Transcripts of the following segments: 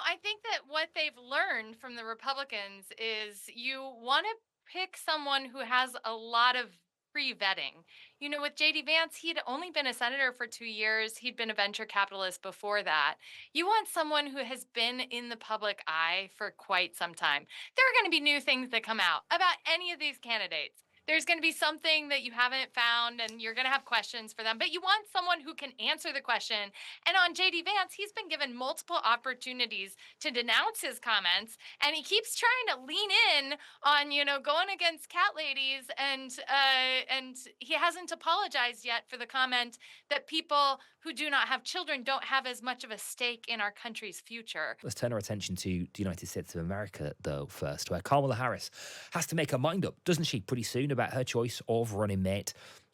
I think that what they've learned from the Republicans is you want to pick someone who has a lot of pre-vetting. With JD Vance, he'd only been a senator for 2 years. He'd been a venture capitalist before that. You want someone who has been in the public eye for quite some time. There are going to be new things that come out about any of these candidates. There's going to be something that you haven't found, and you're going to have questions for them. But you want someone who can answer the question. And on JD Vance, he's been given multiple opportunities to denounce his comments, and he keeps trying to lean in on, going against cat ladies, and he hasn't apologized yet for the comment that people who do not have children don't have as much of a stake in our country's future. Let's turn our attention to the United States of America, though, first, where Kamala Harris has to make her mind up, doesn't she, pretty soon about her choice of running mate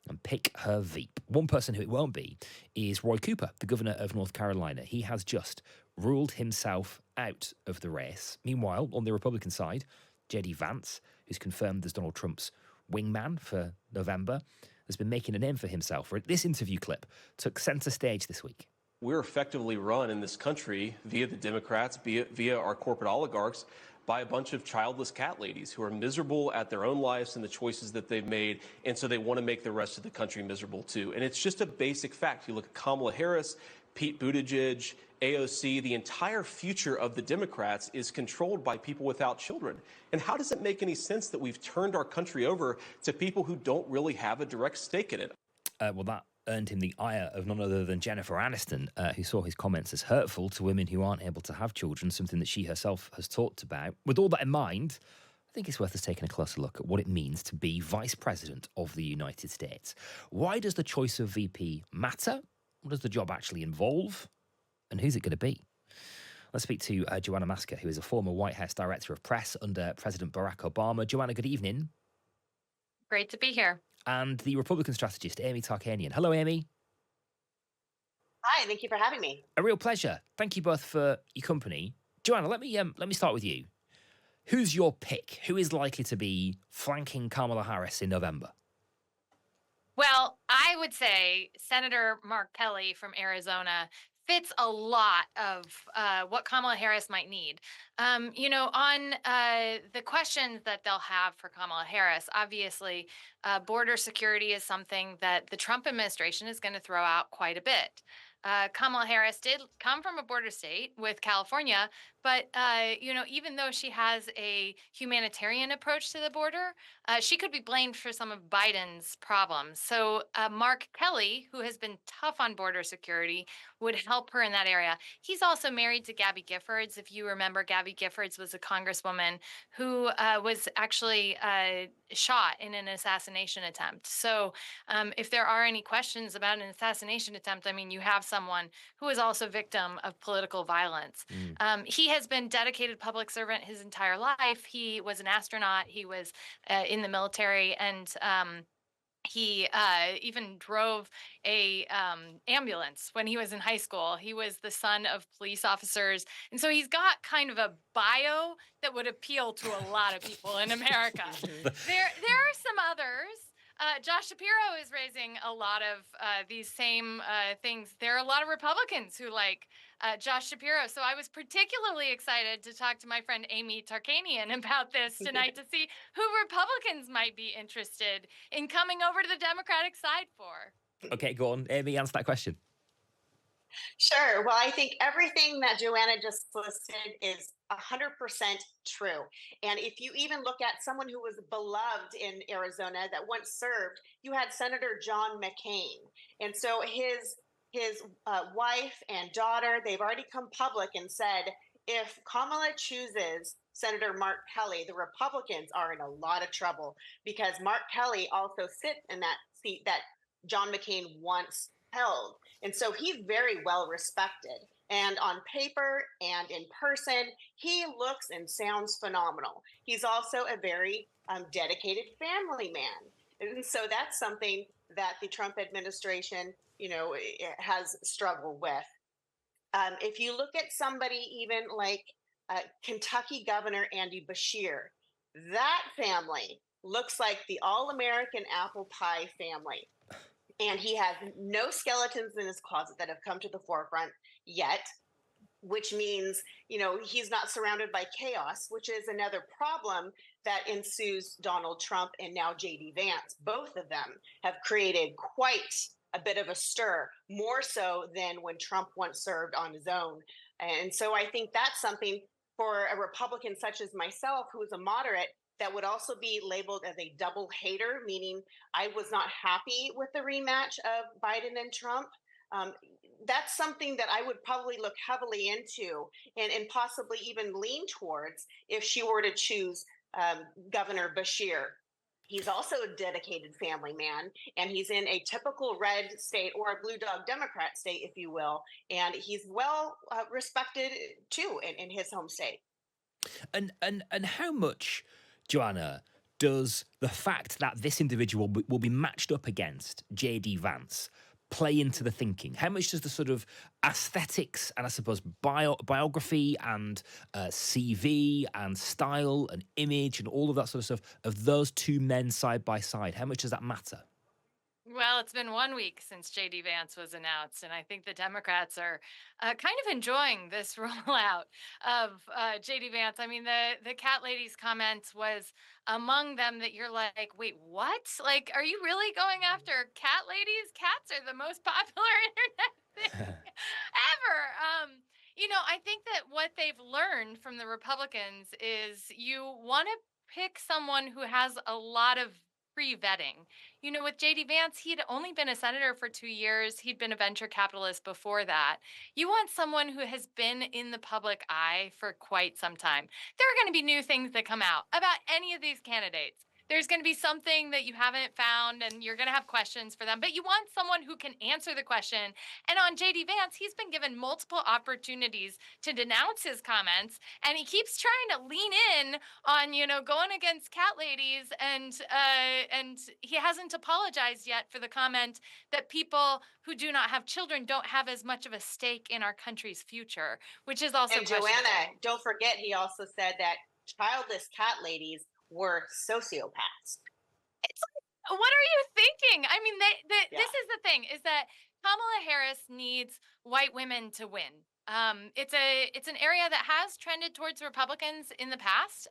and pick her Veep. One person who it won't be is Roy Cooper, the governor of North Carolina. He has just ruled himself out of the race. Meanwhile, on the Republican side, JD Vance, who's confirmed as Donald Trump's wingman for November, has been making a name for himself. This interview clip took center stage this week. We're effectively run in this country via the Democrats, via our corporate oligarchs, by a bunch of childless cat ladies who are miserable at their own lives and the choices that they've made, and so they want to make the rest of the country miserable too. And it's just a basic fact. You look at Kamala Harris, Pete Buttigieg, AOC, the entire future of the Democrats is controlled by people without children. And how does it make any sense that we've turned our country over to people who don't really have a direct stake in it? Well, that earned him the ire of none other than Jennifer Aniston, who saw his comments as hurtful to women who aren't able to have children, something that she herself has talked about. With all that in mind, I think it's worth us taking a closer look at what it means to be Vice President of the United States. Why does the choice of VP matter? What does the job actually involve? And who's it going to be? Let's speak to Joanna Masker, who is a former White House Director of Press under President Barack Obama. Joanna, good evening. Great to be here. And the Republican strategist, Amy Tarkanian. Hello, Amy. Hi, thank you for having me. A real pleasure. Thank you both for your company. Joanna, let me start with you. Who's your pick? Who is likely to be flanking Kamala Harris in November? Well, I would say Senator Mark Kelly from Arizona fits a lot of what Kamala Harris might need. On the questions that they'll have for Kamala Harris, obviously, border security is something that the Trump administration is going to throw out quite a bit. Kamala Harris did come from a border state with California, but, even though she has a humanitarian approach to the border, she could be blamed for some of Biden's problems. So Mark Kelly, who has been tough on border security, would help her in that area. He's also married to Gabby Giffords. If you remember, Gabby Giffords was a congresswoman who was actually shot in an assassination attempt. So if there are any questions about an assassination attempt, you have someone who is also victim of political violence. He has been dedicated public servant his entire life. He was an astronaut. He was in the military, and he even drove a ambulance when he was in high school. He was the son of police officers. And so he's got kind of a bio that would appeal to a lot of people in America. There are some others. Josh Shapiro is raising a lot of these same things. There are a lot of Republicans who like Josh Shapiro. So I was particularly excited to talk to my friend Amy Tarkanian about this tonight to see who Republicans might be interested in coming over to the Democratic side for. Okay, go on. Amy, answer that question. Sure. Well, I think everything that Joanna just listed is 100% true. And if you even look at someone who was beloved in Arizona that once served, you had Senator John McCain. And so his wife and daughter, they've already come public and said, if Kamala chooses Senator Mark Kelly, the Republicans are in a lot of trouble because Mark Kelly also sits in that seat that John McCain once held. And so he's very well respected. And on paper and in person, he looks and sounds phenomenal. He's also a very dedicated family man. And so that's something that the Trump administration, has struggled with. If you look at somebody even like Kentucky Governor Andy Beshear, that family looks like the all-American apple pie family. And he has no skeletons in his closet that have come to the forefront yet. which means, he's not surrounded by chaos, which is another problem that ensues Donald Trump and now JD Vance. Both of them have created quite a bit of a stir, more so than when Trump once served on his own. And so I think that's something for a Republican such as myself, who is a moderate, that would also be labeled as a double hater, meaning I was not happy with the rematch of Biden and Trump. Um, that's something that I would probably look heavily into and possibly even lean towards if she were to choose Governor Bashir. He's also a dedicated family man, and he's in a typical red state, or a blue dog Democrat state, if you will. And he's well respected too in his home state. And how much, Joanna, does the fact that this individual will be matched up against JD Vance play into the thinking? How much does the sort of aesthetics and I suppose biography and CV and style and image and all of that sort of stuff of those two men side by side, how much does that matter? Well, it's been 1 week since JD Vance was announced, and I think the Democrats are kind of enjoying this rollout of JD Vance. I mean, the cat lady's comments was among them that you're like, wait, what? Like, are you really going after cat ladies? Cats are the most popular internet thing ever. I think that what they've learned from the Republicans is you want to pick someone who has a lot of pre-vetting. With JD Vance, he'd only been a senator for 2 years. He'd been a venture capitalist before that. You want someone who has been in the public eye for quite some time. There are going to be new things that come out about any of these candidates. There's going to be something that you haven't found, and you're going to have questions for them. But you want someone who can answer the question. And on JD Vance, he's been given multiple opportunities to denounce his comments, and he keeps trying to lean in on going against cat ladies, and he hasn't apologized yet for the comment that people who do not have children don't have as much of a stake in our country's future, which is also And Joanna, don't forget, he also said that childless cat ladies were sociopaths. It's like, what are you thinking? I mean, Yeah. this is the thing, is that Kamala Harris needs white women to win. It's an area that has trended towards Republicans in the past,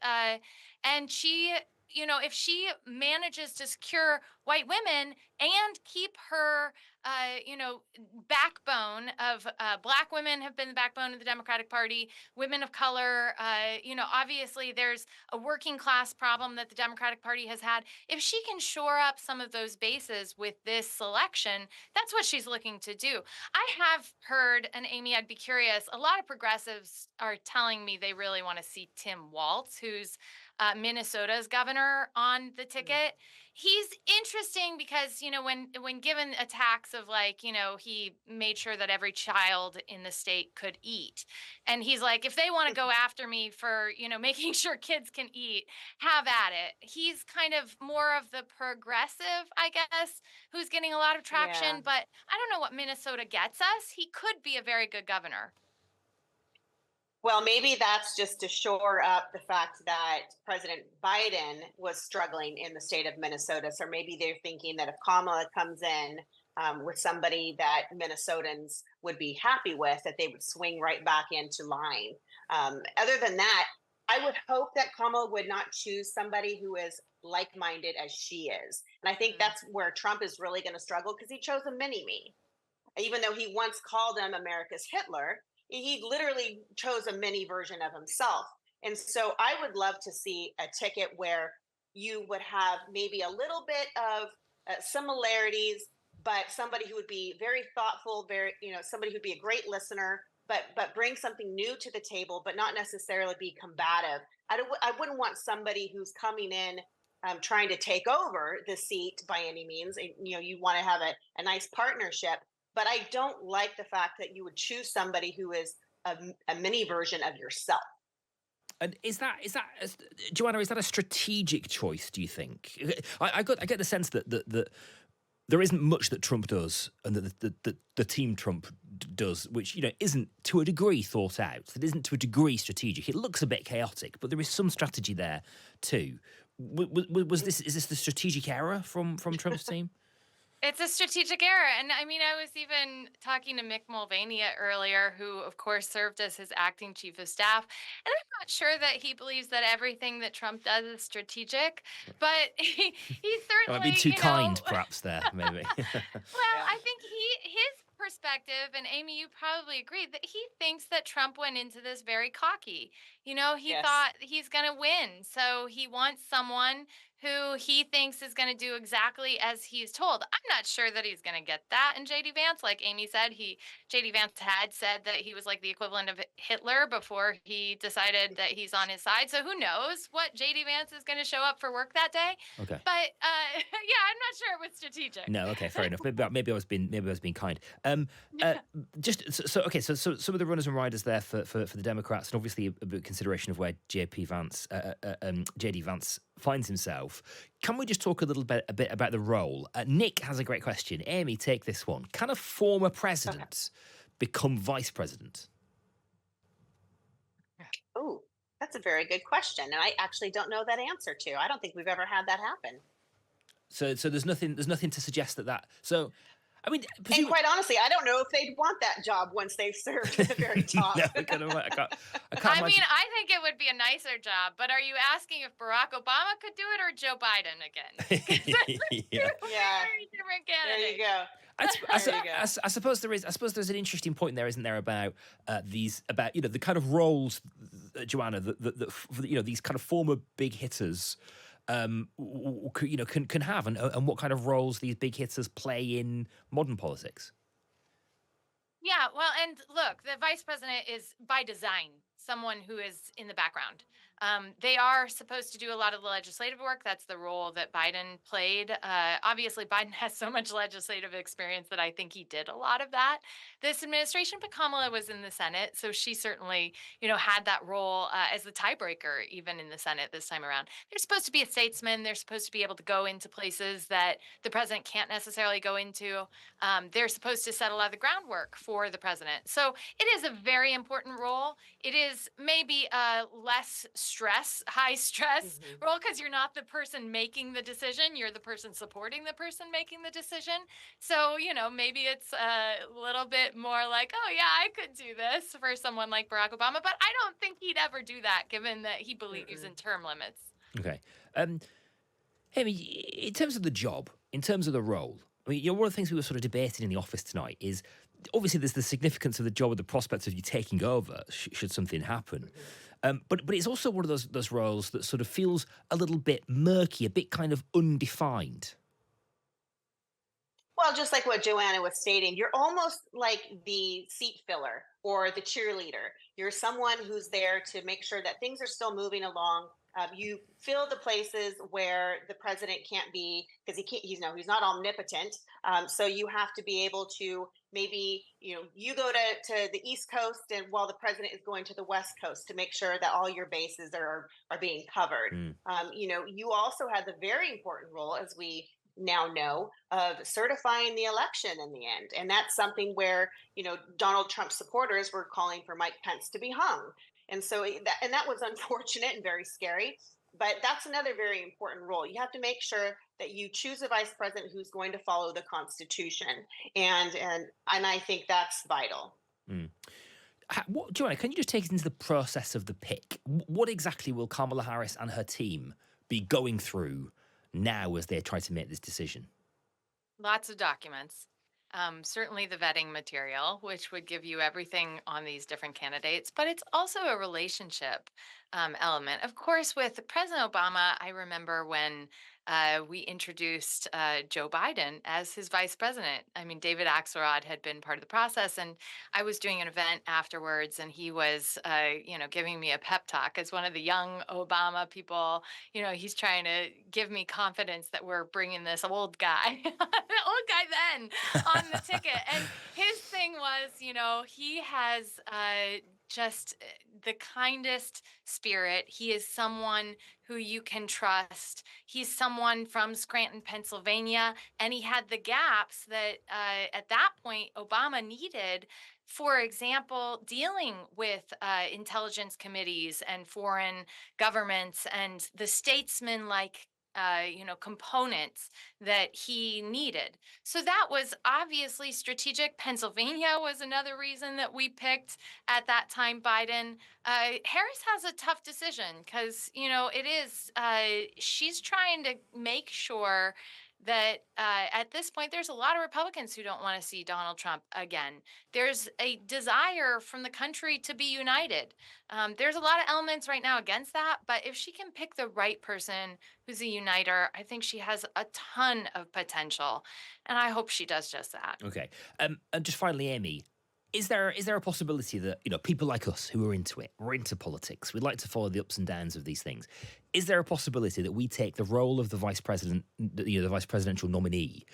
and she, if she manages to secure white women and keep her, backbone of Black women have been the backbone of the Democratic Party, women of color, obviously there's a working class problem that the Democratic Party has had. If she can shore up some of those bases with this selection, that's what she's looking to do. I have heard, and Amy, I'd be curious, a lot of progressives are telling me they really want to see Tim Walz, who's Minnesota's governor, on the ticket. He's interesting because, when given attacks of he made sure that every child in the state could eat. And he's like, if they want to go after me for, making sure kids can eat, have at it. He's kind of more of the progressive, I guess, who's getting a lot of traction. Yeah. But I don't know what Minnesota gets us. He could be a very good governor. Well, maybe that's just to shore up the fact that President Biden was struggling in the state of Minnesota. So maybe they're thinking that if Kamala comes in with somebody that Minnesotans would be happy with, that they would swing right back into line. Other than that, I would hope that Kamala would not choose somebody who is like-minded as she is. And I think that's where Trump is really going to struggle, because he chose a mini-me. Even though he once called him America's Hitler, he literally chose a mini version of himself. And so I would love to see a ticket where you would have maybe a little bit of similarities, but somebody who would be very thoughtful, somebody who'd be a great listener, but bring something new to the table, but not necessarily be combative. I wouldn't want somebody who's coming in trying to take over the seat by any means. You want to have a nice partnership. But I don't like the fact that you would choose somebody who is a mini version of yourself. And is that Joanna? Is that a strategic choice? Do you think? I get the sense that there isn't much that Trump does, and that the team Trump does, which isn't to a degree thought out. That isn't to a degree strategic. It looks a bit chaotic, but there is some strategy there too. Is this the strategic error from Trump's team? It's a strategic error. And I mean, I was even talking to Mick Mulvaney earlier, who, of course, served as his acting chief of staff. And I'm not sure that he believes that everything that Trump does is strategic, but he I might be certainly, too kind, perhaps, there, maybe. well, Yeah. I think his perspective, and Amy, you probably agree that he thinks that Trump went into this very cocky. He Yes. thought he's going to win. So he wants someone who he thinks is going to do exactly as he's told. I'm not sure that he's going to get that in JD Vance. Like Amy said, JD Vance had said that he was like the equivalent of Hitler before he decided that he's on his side. So who knows what JD Vance is going to show up for work that day? Okay. But yeah, I'm not sure it was strategic. No, okay, fair enough. Maybe I was being kind. Just okay. So some of the runners and riders there for the Democrats, and obviously a bit of consideration of where JD Vance finds himself. Can we just talk a bit about the role? Nick has a great question. Amy, take this one. Can a former president become vice president? Oh, that's a very good question. And I actually don't know that answer to. I don't think we've ever had that happen. So there's nothing to suggest that. So, I mean, And quite honestly, I don't know if they'd want that job once they've served at the very top. No, I can't I imagine. mean, I think it would be a nicer job, but are you asking if Barack Obama could do it or Joe Biden again? 'Cause that's Yeah. two Yeah. very different There you candidates. go. There you go. I suppose there is. I suppose there's an interesting point there, isn't there, about about the kind of roles, Joanna, that these kind of former big hitters, can have, and what kind of roles these big hitters play in modern politics. Yeah, well, and look, the vice president is by design someone who is in the background. They are supposed to do a lot of the legislative work. That's the role that Biden played. Obviously, Biden has so much legislative experience that I think he did a lot of that this administration. But Kamala was in the Senate, so she certainly, had that role as the tiebreaker even in the Senate this time around. They're supposed to be a statesman. They're supposed to be able to go into places that the president can't necessarily go into. They're supposed to set a lot of the groundwork for the president. So it is a very important role. It is maybe a less high stress role because you're not the person making the decision. You're the person supporting the person making the decision. So, maybe it's a little bit more like, oh, yeah, I could do this for someone like Barack Obama. But I don't think he'd ever do that given that he believes in term limits. Okay. Hey, in terms of the job, in terms of the role, I mean, one of the things we were sort of debating in the office tonight is obviously there's the significance of the job and the prospects of you taking over should something happen. But it's also one of those roles that sort of feels a little bit murky, a bit kind of undefined. Well, just like what Joanna was stating, you're almost like the seat filler or the cheerleader. You're someone who's there to make sure that things are still moving along. You fill the places where the president can't be because he can't. He's not omnipotent. So you have to be able to maybe you go to the East Coast and while the president is going to the West Coast to make sure that all your bases are being covered. Mm. You also had the very important role, as we now know, of certifying the election in the end. And that's something where, Donald Trump supporters were calling for Mike Pence to be hung. And so that was unfortunate and very scary. But that's another very important role. You have to make sure that you choose a vice president who's going to follow the Constitution. And I think that's vital. Mm. Joanna, can you just take us into the process of the pick? What exactly will Kamala Harris and her team be going through now as they try to make this decision? Lots of documents. Certainly the vetting material, which would give you everything on these different candidates, but it's also a relationship element. Of course, with President Obama, I remember when we introduced Joe Biden as his vice president. I mean, David Axelrod had been part of the process, and I was doing an event afterwards, and he was, giving me a pep talk as one of the young Obama people. He's trying to give me confidence that we're bringing this old guy, the old guy then, on the ticket. And his thing was, he has just the kindest spirit. He is someone who you can trust. He's someone from Scranton, Pennsylvania, and he had the gaps that at that point Obama needed. For example, dealing with intelligence committees and foreign governments and the statesman like components that he needed. So that was obviously strategic. Pennsylvania was another reason that we picked at that time Biden. Harris has a tough decision because, it is, she's trying to make sure that at this point, there's a lot of Republicans who don't want to see Donald Trump again. There's a desire from the country to be united. There's a lot of elements right now against that, but if she can pick the right person who's a uniter, I think she has a ton of potential, and I hope she does just that. Okay. And just finally, Amy, is there a possibility that people like us who are into it, we're into politics, we'd like to follow the ups and downs of these things? Is there a possibility that we take the role of the vice president, the vice presidential nominee,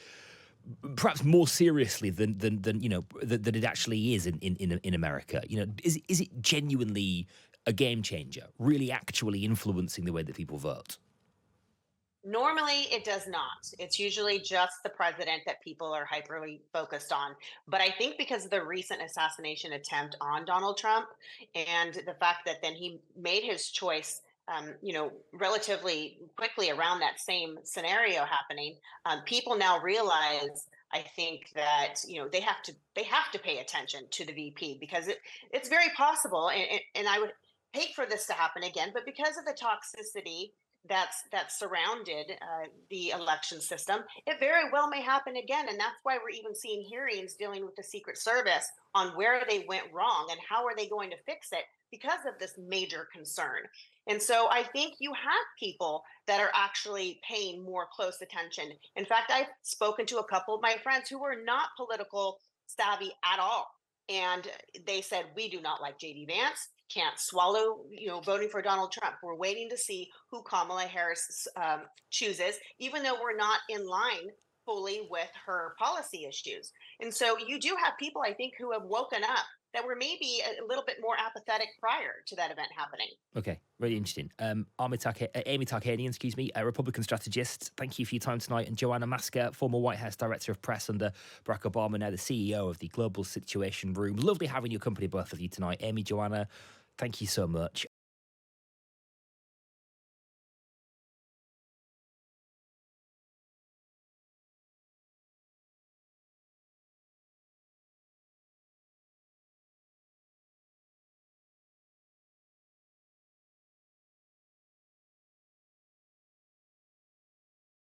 perhaps more seriously than it actually is in America? Is it genuinely a game changer, really actually influencing the way that people vote? Normally, it does not. It's usually just the president that people are hyperly focused on. But I think because of the recent assassination attempt on Donald Trump and the fact that then he made his choice, relatively quickly around that same scenario happening, people now realize. I think that they have to pay attention to the VP because it's very possible, and I would hate for this to happen again, but because of the toxicity that's surrounded the election system, it very well may happen again, and that's why we're even seeing hearings dealing with the Secret Service on where they went wrong and how are they going to fix it because of this major concern. And so I think you have people that are actually paying more close attention. In fact, I've spoken to a couple of my friends who were not political savvy at all, and they said, we do not like JD Vance, can't swallow, voting for Donald Trump. We're waiting to see who Kamala Harris chooses, even though we're not in line fully with her policy issues. And so you do have people, I think, who have woken up that were maybe a little bit more apathetic prior to that event happening. Okay, really interesting. Amy Tarkanian, excuse me, a Republican strategist. Thank you for your time tonight. And Joanna Masker, former White House Director of Press under Barack Obama, now the CEO of the Global Situation Room. Lovely having your company, both of you tonight. Amy, Joanna, thank you so much.